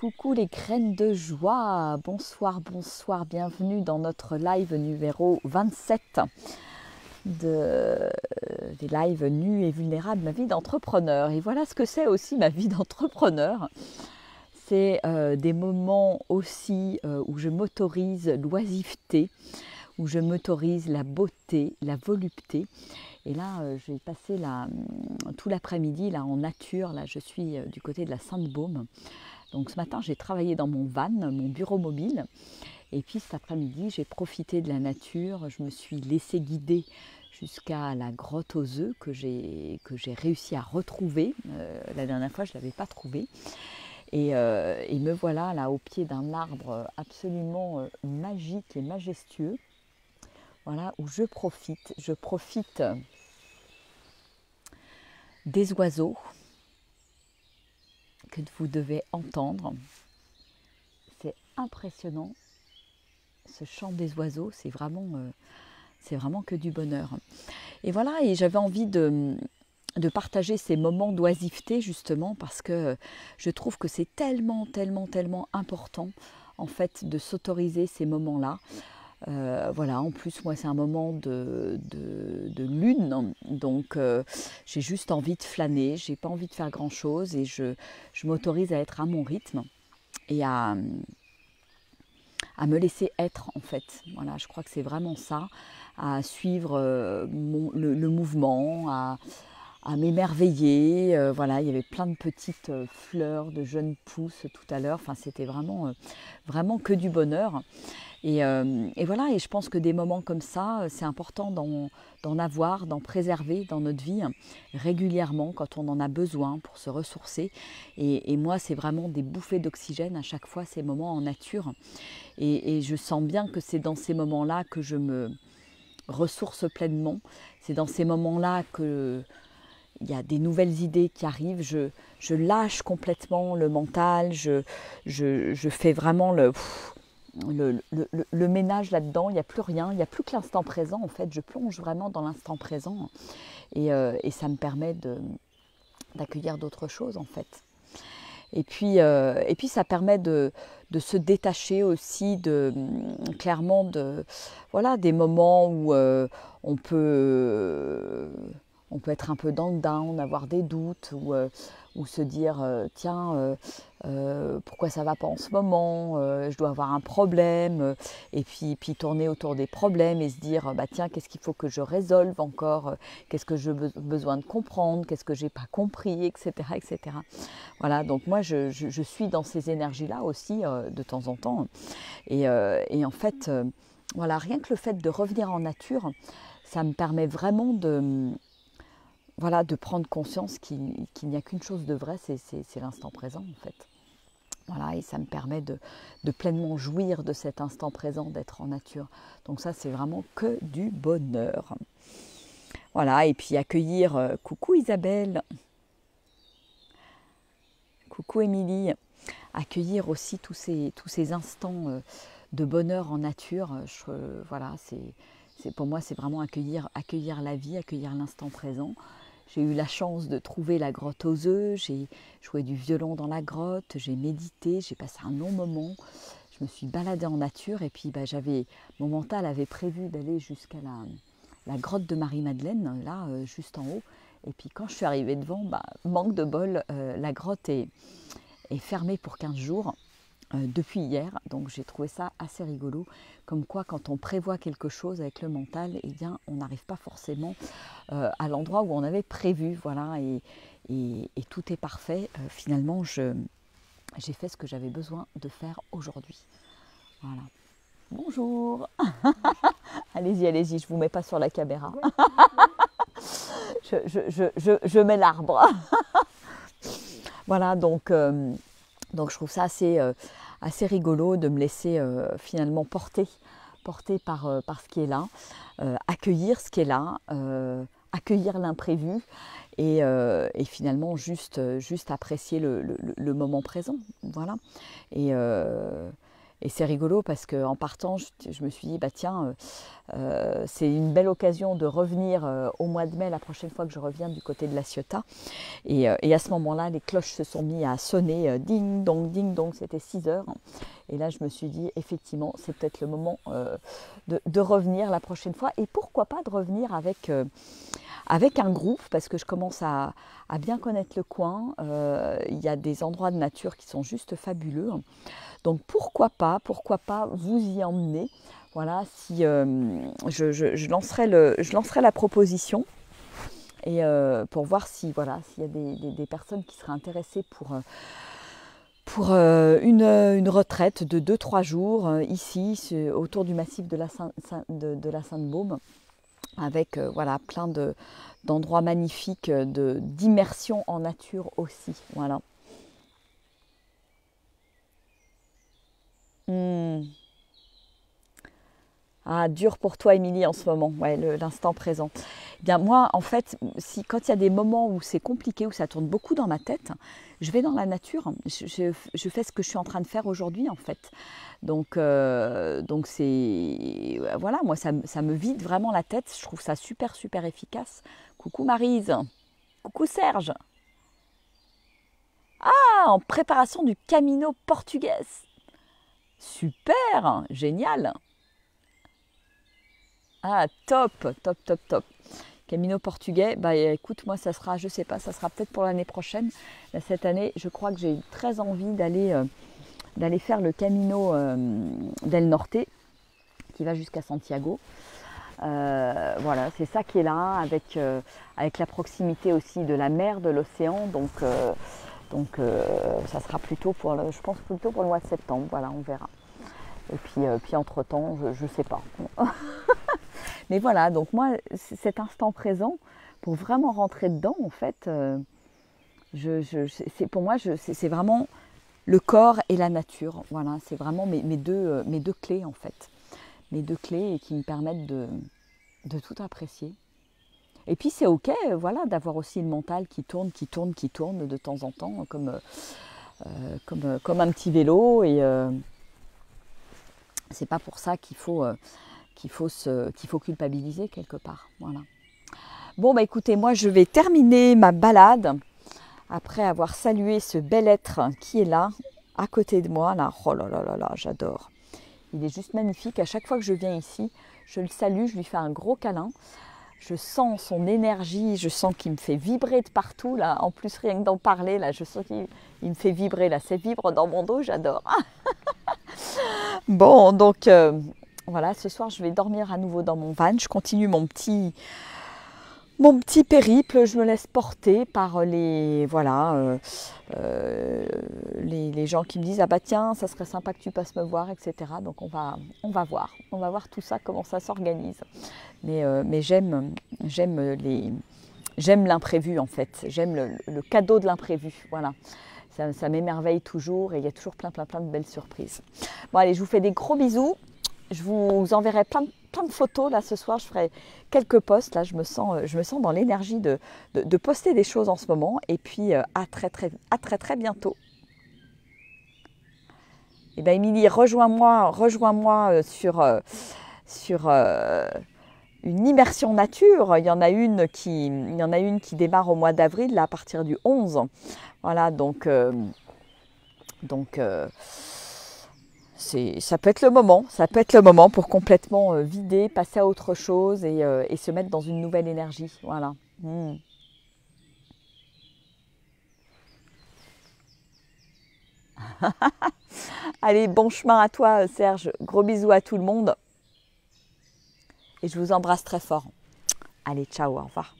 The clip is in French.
Coucou les graines de joie, bonsoir, bonsoir, bienvenue dans notre live numéro 27 des lives nus et vulnérables, ma vie d'entrepreneur. Et voilà ce que c'est aussi ma vie d'entrepreneur. C'est des moments aussi où je m'autorise l'oisiveté, où je m'autorise la beauté, la volupté. Et là, je vais passer tout l'après-midi là, en nature. Là, je suis du côté de la Sainte-Baume. Donc ce matin, j'ai travaillé dans mon van, mon bureau mobile. Et puis cet après-midi, j'ai profité de la nature. Je me suis laissée guider jusqu'à la grotte aux œufs que j'ai réussi à retrouver. La dernière fois, je ne l'avais pas trouvée. Et me voilà là au pied d'un arbre absolument magique et majestueux. Voilà, où je profite des oiseaux que vous devez entendre. C'est impressionnant, ce chant des oiseaux, c'est vraiment que du bonheur. Et voilà, et j'avais envie de partager ces moments d'oisiveté justement parce que je trouve que c'est tellement important en fait de s'autoriser ces moments-là. Voilà, en plus moi c'est un moment de lune, donc j'ai juste envie de flâner, j'ai pas envie de faire grand chose et je m'autorise à être à mon rythme et à me laisser être en fait. Voilà, je crois que c'est vraiment ça, à suivre le mouvement, à m'émerveiller. Voilà, il y avait plein de petites fleurs, de jeunes pousses tout à l'heure, enfin c'était vraiment que du bonheur. Et voilà, et je pense que des moments comme ça, c'est important d'en avoir, d'en préserver dans notre vie régulièrement quand on en a besoin pour se ressourcer. Et moi, c'est vraiment des bouffées d'oxygène à chaque fois, ces moments en nature. Et je sens bien que c'est dans ces moments-là que je me ressource pleinement. C'est dans ces moments-là qu'il y a des nouvelles idées qui arrivent. Je lâche complètement le mental, je fais vraiment le ménage là-dedans, il n'y a plus rien, il n'y a plus que l'instant présent en fait, je plonge vraiment dans l'instant présent et ça me permet d'accueillir d'autres choses en fait. Et puis ça permet de se détacher aussi clairement voilà, des moments où on peut être un peu dans le down, avoir des doutes ou se dire tiens, pourquoi ça ne va pas en ce moment, je dois avoir un problème, et puis tourner autour des problèmes et se dire bah, tiens, qu'est-ce qu'il faut que je résolve encore, qu'est-ce que j'ai besoin de comprendre, qu'est-ce que je n'ai pas compris, etc., etc. Voilà, donc moi je suis dans ces énergies-là aussi de temps en temps. Et en fait, voilà, rien que le fait de revenir en nature, ça me permet vraiment de prendre conscience qu'il n'y a qu'une chose de vrai, c'est l'instant présent en fait. Voilà, et ça me permet de pleinement jouir de cet instant présent, d'être en nature. Donc ça, c'est vraiment que du bonheur. Voilà, et puis accueillir, coucou Isabelle, coucou Émilie, accueillir aussi tous ces instants de bonheur en nature. Voilà, pour moi, c'est vraiment accueillir la vie, accueillir l'instant présent. J'ai eu la chance de trouver la grotte aux œufs, j'ai joué du violon dans la grotte, j'ai médité, j'ai passé un long moment. Je me suis baladée en nature et puis mon mental avait prévu d'aller jusqu'à la grotte de Marie-Madeleine, là, juste en haut. Et puis quand je suis arrivée devant, manque de bol, la grotte est fermée pour 15 jours. Depuis hier, donc j'ai trouvé ça assez rigolo, comme quoi quand on prévoit quelque chose avec le mental, eh bien on n'arrive pas forcément à l'endroit où on avait prévu, voilà, et tout est parfait. Finalement, j'ai fait ce que j'avais besoin de faire aujourd'hui. Voilà. Bonjour. Allez-y, allez-y, je ne vous mets pas sur la caméra. je mets l'arbre. Voilà, donc je trouve ça assez rigolo de me laisser finalement porter par ce qui est là, accueillir ce qui est là, accueillir l'imprévu et finalement juste apprécier le moment présent. Voilà. Et Et c'est rigolo parce qu'en partant, je me suis dit, bah tiens, c'est une belle occasion de revenir au mois de mai, la prochaine fois que je reviens du côté de La Ciotat. Et à ce moment-là, les cloches se sont mises à sonner, ding dong, c'était 6 heures. Et là, je me suis dit, effectivement, c'est peut-être le moment de revenir la prochaine fois. Et pourquoi pas de revenir avec un groupe, parce que je commence à bien connaître le coin. Il y a des endroits de nature qui sont juste fabuleux. Donc pourquoi pas vous y emmener. Voilà, si je lancerai la proposition et pour voir si voilà, s'il y a des personnes qui seraient intéressées pour une retraite de 2-3 jours ici autour du massif de la Sainte-Baume, avec voilà, plein d'endroits magnifiques d'immersion en nature aussi. Voilà. Ah, dur pour toi, Émilie, en ce moment, ouais, l'instant présent. Eh bien, moi, en fait, quand il y a des moments où c'est compliqué, où ça tourne beaucoup dans ma tête, je vais dans la nature. Je fais ce que je suis en train de faire aujourd'hui, en fait. Donc c'est... Voilà, moi, ça me vide vraiment la tête. Je trouve ça super, super efficace. Coucou Maryse. Coucou Serge. Ah, en préparation du Camino portugais. Super, génial. Ah, top. Camino portugais, bah écoute, moi ça sera, je sais pas, ça sera peut-être pour l'année prochaine. Là, cette année, je crois que j'ai très envie d'aller faire le Camino del Norte, qui va jusqu'à Santiago. Voilà, c'est ça qui est là, avec la proximité aussi de la mer, de l'océan. Donc ça sera plutôt je pense plutôt pour le mois de septembre. Voilà, on verra. Et puis entre-temps, je sais pas. Mais voilà, donc moi, cet instant présent, pour vraiment rentrer dedans, en fait, pour moi, c'est vraiment le corps et la nature. Voilà, c'est vraiment mes deux clés, en fait. Mes deux clés et qui me permettent de tout apprécier. Et puis c'est ok, voilà, d'avoir aussi le mental qui tourne de temps en temps, comme un petit vélo. Et c'est pas pour ça qu'il faut culpabiliser quelque part. Voilà. Bon, bah écoutez, moi je vais terminer ma balade après avoir salué ce bel être qui est là, à côté de moi. Là. Oh là là là là, j'adore. Il est juste magnifique. À chaque fois que je viens ici, je le salue, je lui fais un gros câlin. Je sens son énergie, je sens qu'il me fait vibrer de partout. Là. En plus, rien que d'en parler, là, je sens qu'il me fait vibrer. Là, ça vibre dans mon dos, j'adore. Bon, donc... voilà, ce soir, je vais dormir à nouveau dans mon van. Je continue mon petit périple. Je me laisse porter par les gens qui me disent « Ah bah tiens, ça serait sympa que tu passes me voir, etc. » Donc on va voir. On va voir tout ça, comment ça s'organise. Mais j'aime l'imprévu, en fait. J'aime le cadeau de l'imprévu. Voilà. Ça m'émerveille toujours et il y a toujours plein de belles surprises. Bon, allez, je vous fais des gros bisous. Je vous enverrai plein de photos là ce soir. Je ferai quelques posts. Là, je me sens dans l'énergie de poster des choses en ce moment. Et puis à très bientôt. Et bien, Émilie, rejoins-moi sur une immersion nature. Il y en a une qui démarre au mois d'avril, là, à partir du 11. Voilà, donc ça peut être le moment pour complètement vider, passer à autre chose et se mettre dans une nouvelle énergie. Voilà. Allez, bon chemin à toi, Serge. Gros bisous à tout le monde. Et je vous embrasse très fort. Allez, ciao, au revoir.